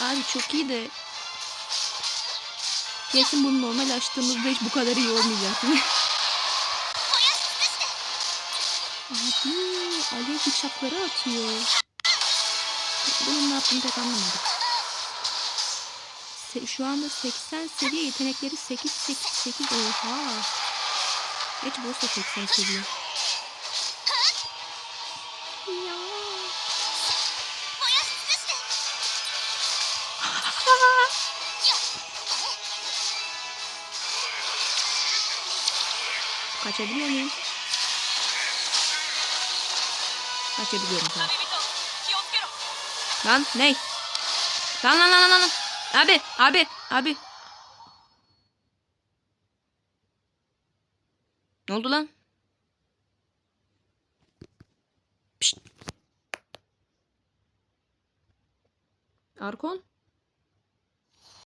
Abi çok iyi de kesin bunu normal açtığımızda hiç bu kadar iyi olmayacak değil mi? Abi alev bıçakları atıyor. Bunun ne yaptığını pek anlamadım. Şu anda 80 seviye, yetenekleri 8. Oha. Geç boss da 80 seviye. Ya. Kaçabiliyor muyum? Kaçabiliyorum tamam. Lan ne? Lan. Abi. Ne oldu lan? Pişt. Arkon?